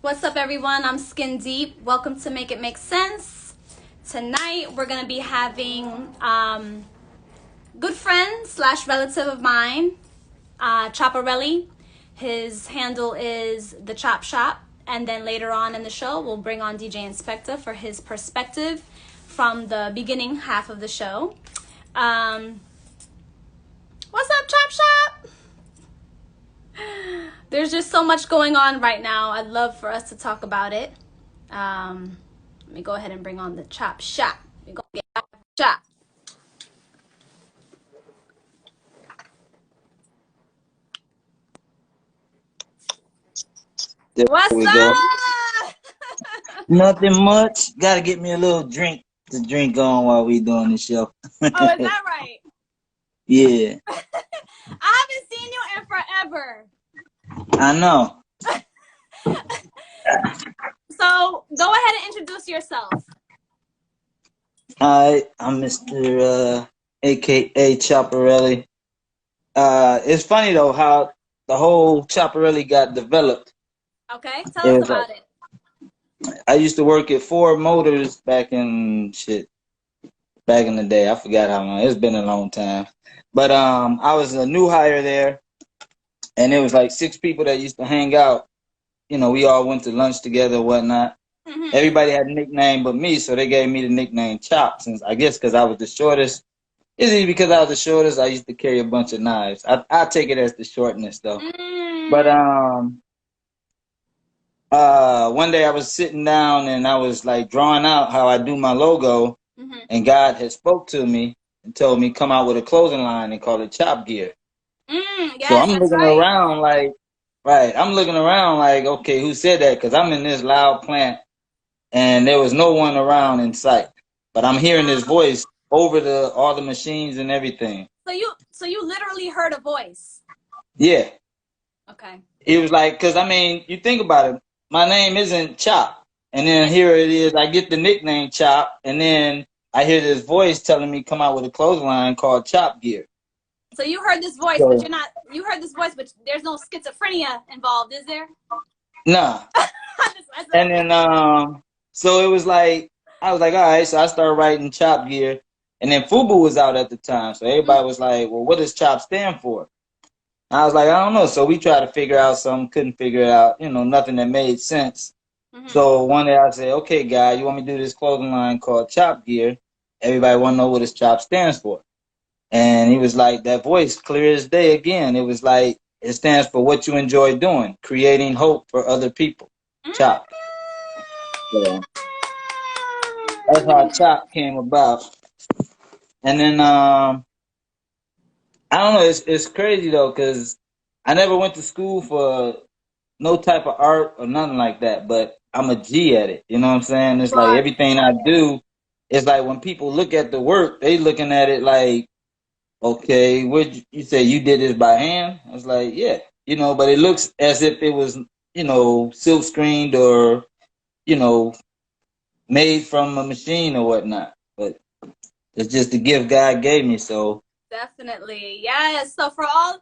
What's up, everyone? I'm Skin Deep. Welcome to Make It Make Sense. Tonight, we're going to be having good friend slash relative of mine, Chopperelli. His handle is The Chop Shop. And then later on in the show, we'll bring on DJ Inspector for his perspective from the beginning half of the show. What's up, Chop Shop? There's just so much going on right now. I'd love for us to talk about it. Let me go ahead and bring on the Chop Shop. We're going to get Chop. There What's we up? go. Nothing much. Gotta get me a little drink to drink on while we doing the show. Oh, is that right? Yeah. I haven't seen you in forever. I know. So go ahead and introduce yourself. Hi, I'm Mr. AKA Chopperelli. It's funny though how the whole Chopperelli got developed. Okay, tell us about it. I used to work at Ford Motors back in the day. I forgot how long. It's been a long time. But I was a new hire there, and it was like 6 people that used to hang out. You know, we all went to lunch together, whatnot. Mm-hmm. Everybody had a nickname but me, so they gave me the nickname Chop, since I guess because I was the shortest. Is it because I was the shortest? I used to carry a bunch of knives. I take it as the shortness though. But one day I was sitting down and I was like drawing out how I do my logo, and God had spoke to me and told me come out with a clothing line and call it Chop Gear. Yes, so I'm looking around like, I'm looking around like, okay, who said that? Because I'm in this loud plant and there was no one around in sight, but I'm hearing this voice over all the machines and everything. So you literally heard a voice? Yeah. Okay. It was like, because I mean, you think about it, my name isn't Chop, and then here it is, I get the nickname Chop, and then I hear this voice telling me come out with a clothesline called Chop Gear. So you heard this voice, but you heard this voice, but there's no schizophrenia involved, is there? Nah. And then, so it was like, I was like, all right, so I started writing Chop Gear, and then FUBU was out at the time, so everybody was like, well, what does Chop stand for? I was like, I don't know. So we tried to figure out something, couldn't figure it out, nothing that made sense. So one day I said, okay, guy, you want me to do this clothing line called Chop Gear? Everybody want to know what this Chop stands for. And he was like, that voice, clear as day again. It was like, it stands for what you enjoy doing, creating hope for other people. Chop. So that's how Chop came about. And then, I don't know, it's crazy though, because I never went to school for no type of art or nothing like that, but I'm a G at it. You know what I'm saying? It's like everything I do, it's like when people look at the work, they looking at it like, okay, you say you did this by hand? I was like, yeah, but it looks as if it was, silk screened or, made from a machine or whatnot. But it's just the gift God gave me, so. Definitely, yes. So for all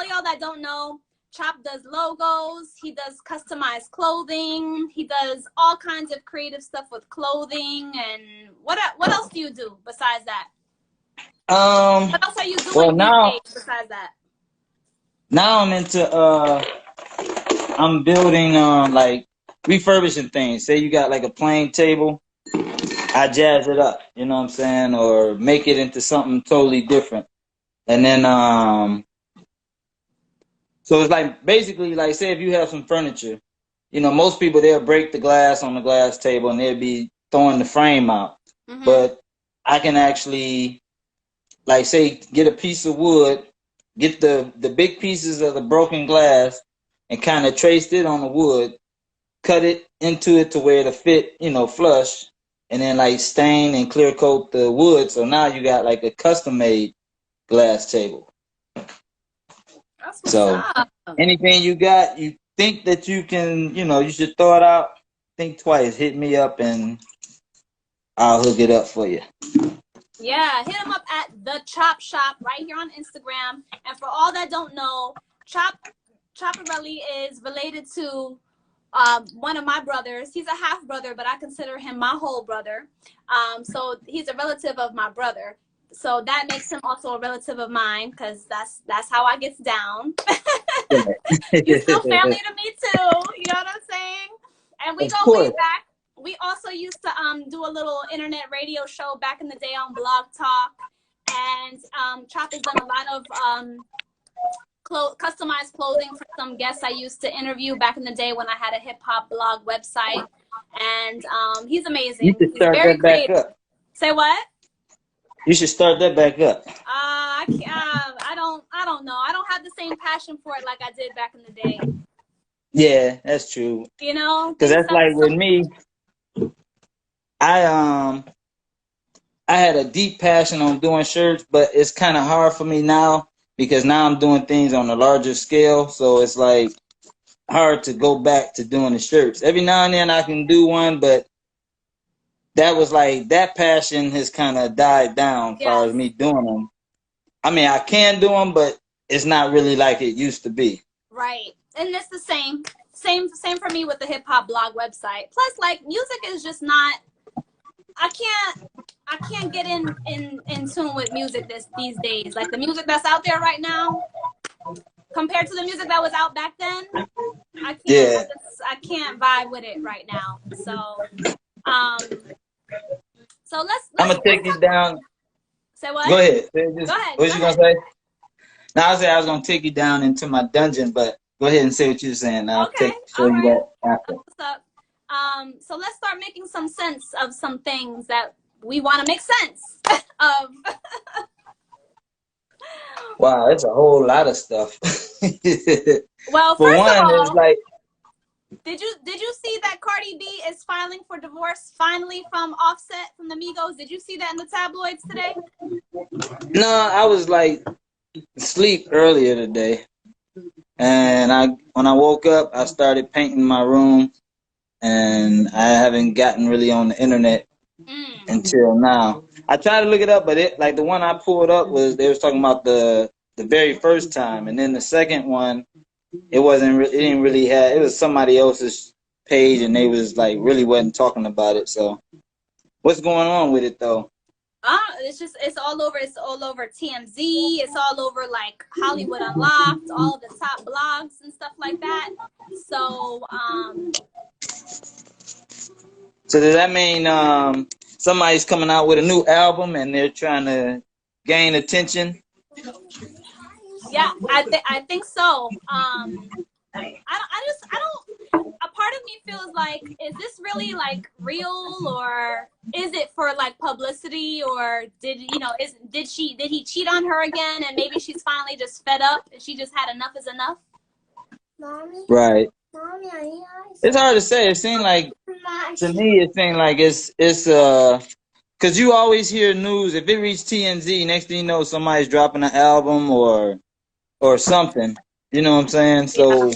y'all that don't know, Chop does logos. He does customized clothing. He does all kinds of creative stuff with clothing. And what else do you do besides that? What else are you doing besides that? Now I'm into I'm building like refurbishing things. Say you got like a plain table, I jazz it up, you know what I'm saying, or make it into something totally different. And then so it's like basically like, say if you have some furniture, most people, they'll break the glass on the glass table and they'll be throwing the frame out. But I can actually, like, say, get a piece of wood, get the big pieces of the broken glass and kind of trace it on the wood, cut it into it to where it'll fit, flush, and then like stain and clear coat the wood. So now you got like a custom made glass table. So anything you got, you think that you can, you should throw it out, think twice, hit me up and I'll hook it up for you. Yeah, hit him up at The Chop Shop right here on Instagram. And for all that don't know, Chopperelli is related to one of my brothers. He's a half brother, but I consider him my whole brother. So he's a relative of my brother. So that makes him also a relative of mine because that's how I gets down. You still family to me too. You know what I'm saying? And we Of go course. way back. We also used to do a little internet radio show back in the day on Blog Talk, and Chop has done a lot of customized clothing for some guests I used to interview back in the day when I had a hip hop blog website. And he's amazing. You should start He's very that back creative. up. Say what? You should start that back up. I don't know. I don't have the same passion for it like I did back in the day. Yeah, that's true. You know, because that's like with me. I had a deep passion on doing shirts, but it's kind of hard for me now because now I'm doing things on a larger scale. So it's like hard to go back to doing the shirts. Every now and then I can do one, but that was like that passion has kind of died down as far as me doing them. I mean, I can do them, but it's not really like it used to be. Right. And it's the same for me with the hip hop blog website. Plus, like, music is just not. I can't get in tune with music these days. Like the music that's out there right now, compared to the music that was out back then, I can't vibe with it right now. So let's I'm gonna take you down. Say what? Go ahead. Go ahead. What you gonna say? Now I was gonna take you down into my dungeon, but go ahead and say what you're saying. Now show you that after. What's up? So let's start making some sense of some things that we want to make sense of. Wow, it's a whole lot of stuff. Well, for first one, of all, it's like, did you see that Cardi B is filing for divorce finally from Offset from the Migos? Did you see that in the tabloids today? No, I was like asleep earlier today, and when I woke up, I started painting my room, and I haven't gotten really on the internet until now. I tried to look it up, but the one I pulled up they was talking about the very first time, and then the second one, it didn't really have, it was somebody else's page, and they was like really wasn't talking about it. So what's going on with it though? It's all over TMZ, it's all over like Hollywood Unlocked, all the top blogs and stuff like that. So does that mean somebody's coming out with a new album and they're trying to gain attention? Yeah, I think so. A part of me feels like, is this really like real, or is it for like publicity, or did he cheat on her again and maybe she's finally just fed up and she just had enough is enough? Mommy? Right. Mommy, are you guys? It's hard to say. It seemed like, to me, it's because you always hear news. If it reaches TMZ, next thing you know, somebody's dropping an album or something. You know what I'm saying? So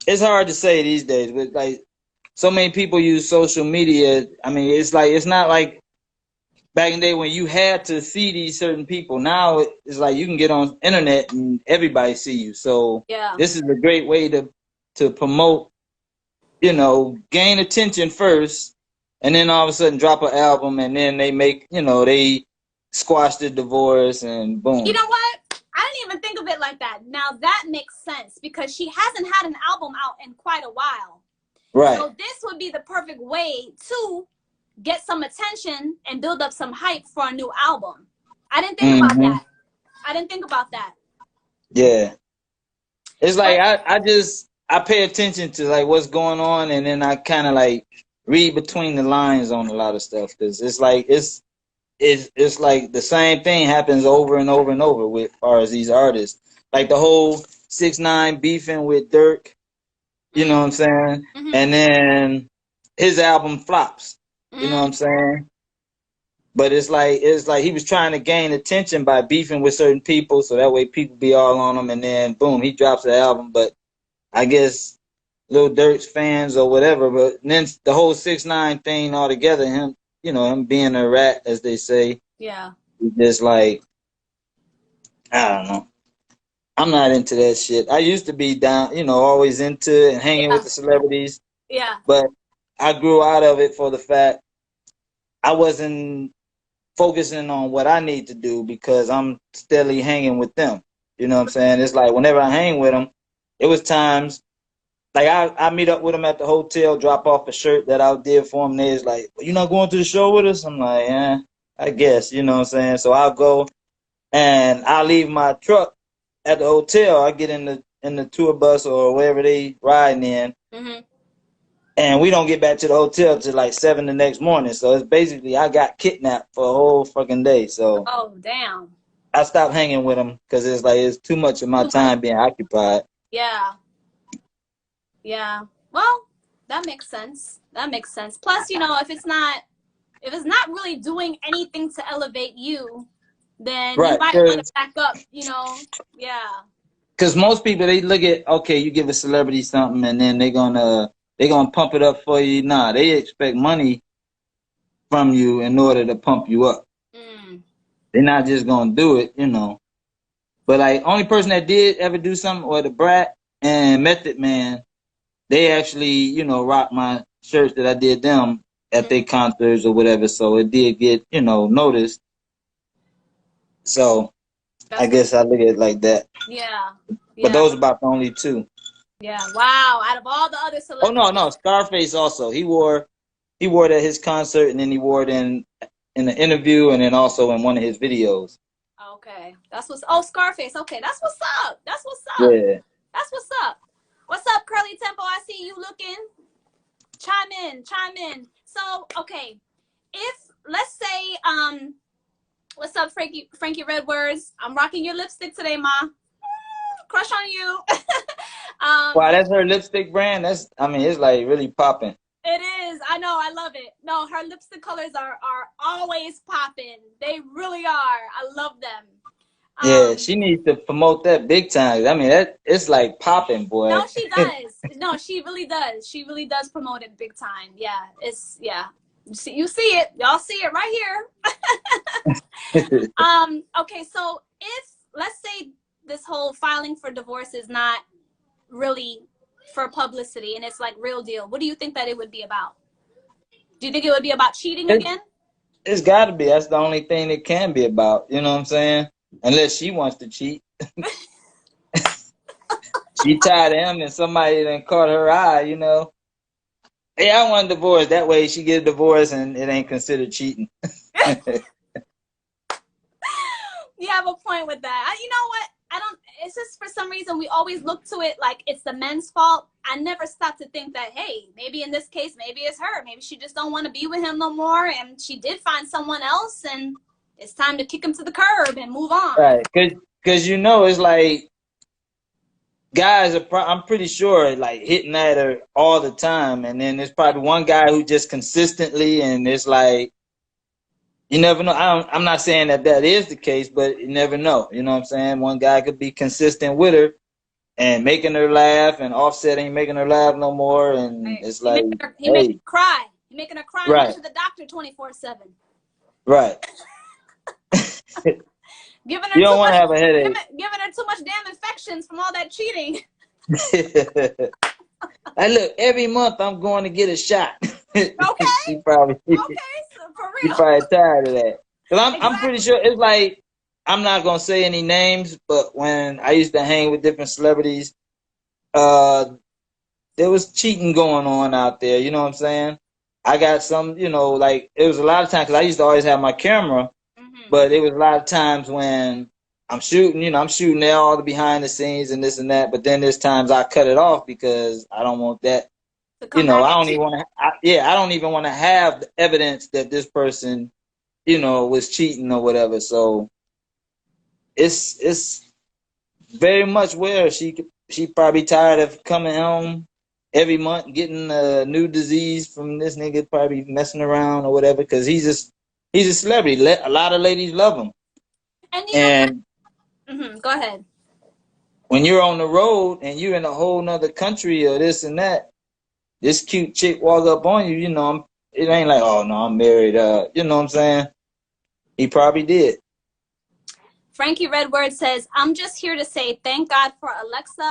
it's hard to say these days. But like, so many people use social media. I mean, it's not like back in the day when you had to see these certain people. Now it's like you can get on internet and everybody see you. So this is a great way to promote, gain attention first, and then all of a sudden drop an album, and then they squash the divorce, and boom. You know what? I didn't even think of it like that. Now that makes sense because she hasn't had an album out in quite a while. Right. So this would be the perfect way to get some attention and build up some hype for a new album. I didn't think about that. I didn't think about that. Yeah. It's like I pay attention to like what's going on, and then I kind of like read between the lines on a lot of stuff, because it's like it's like the same thing happens over and over and over with as far as these artists. Like the whole 6ix9ine beefing with Durk, you know what I'm saying? And then his album flops, you know what I'm saying? But it's like he was trying to gain attention by beefing with certain people, so that way people be all on him, and then boom, he drops the album. But I guess Lil Durk's fans or whatever, but then the whole 6ix9ine thing altogether, him being a rat, as they say. Yeah. Just like, I don't know. I'm not into that shit. I used to be down, always into it and hanging with Yeah. the celebrities, Yeah. but I grew out of it for the fact I wasn't focusing on what I need to do because I'm steadily hanging with them. You know what I'm saying? It's like whenever I hang with them, it was times like I meet up with them at the hotel, drop off a shirt that I did for them. They's like, "You not going to the show with us?" I'm like, "Yeah, I guess." You know what I'm saying? So I'll go and I'll leave my truck at the hotel. I get in the tour bus or wherever they riding in, Mm-hmm. and we don't get back to the hotel till like 7 the next morning. So it's basically I got kidnapped for a whole fucking day. So Oh, damn. I stopped hanging with them because it's like it's too much of my Too much. time being occupied. Yeah. Yeah. Well, that makes sense. That makes sense. Plus, if it's not really doing anything to elevate you, then you Right. might want to back up, Yeah. Because most people they look at, okay, you give a celebrity something and then they're gonna pump it up for you. Nah, they expect money from you in order to pump you up. Mm. They're not just gonna do it. But like only person that did ever do something or the Brat and Method Man, they actually, rock my shirts that I did them at their concerts or whatever. So it did get, noticed. So I guess I look at it like that. Yeah. But those are about the only two. Yeah. Wow. Out of all the other Oh celebrities. no, Scarface also. He wore it at his concert and then he wore it in the interview and then also in one of his videos. Okay. That's what's Scarface. Okay, that's what's up. That's what's up. Yeah. That's what's up. What's up, Curly Tempo? I see you looking. Chime in. So, okay. If let's say, what's up, Frankie Redwords? I'm rocking your lipstick today, Ma. Crush on you. Wow, that's her lipstick brand. It's like really popping. It is. I know. I love it. No, her lipstick colors are always popping. They really are. I love them. Yeah, she needs to promote that big time. It's like popping, boy. No, she does. No, she really does. She really does promote it big time. Yeah, You see it. Y'all see it right here. Okay, so if let's say this whole filing for divorce is not really for publicity and it's like real deal, what do you think that it would be about? Do you think it would be about cheating again? It's got to be. That's the only thing it can be about. You know what I'm saying? Unless she wants to cheat. She tired of him and somebody then caught her eye, Hey, I want a divorce. That way she get a divorce and it ain't considered cheating. You have a point with that. You know what? It's just for some reason we always look to it like it's the men's fault. I never stop to think that, hey, maybe in this case, maybe it's her. Maybe she just don't want to be with him no more and she did find someone else and it's time to kick him to the curb and move on. Right. Because it's like guys I'm pretty sure like hitting at her all the time. And then there's probably one guy who just consistently, and it's like, you never know. I'm not saying that is the case, but you never know. You know what I'm saying? One guy could be consistent with her and making her laugh, and Offset ain't making her laugh no more. And right. It's like, he making her cry. He making her cry right. to the doctor 24/7. Right. Giving her you don't want to have a headache. Giving her too much damn infections from all that cheating. Hey, look, every month I'm going to get a shot. Okay. She probably, okay, so for real. She probably tired of that. Because I'm pretty sure it's like, I'm not going to say any names, but when I used to hang with different celebrities, there was cheating going on out there. You know what I'm saying? I got some, like, it was a lot of times, because I used to always have my camera, but it was a lot of times when I'm shooting, I'm shooting there all the behind the scenes and this and that, but then there's times I cut it off because I don't want that. I don't even want to. I don't even want to have the evidence that this person, was cheating or whatever. So it's very much where she probably tired of coming home every month getting a new disease from this nigga, probably messing around or whatever. Because he's a celebrity. A lot of ladies love him. And go ahead. When you're on the road and you're in a whole nother country or this and that, this cute chick walk up on you, it ain't like, oh no, I'm married. You know what I'm saying? He probably did. Frankie Redword says, I'm just here to say thank God for Alexa.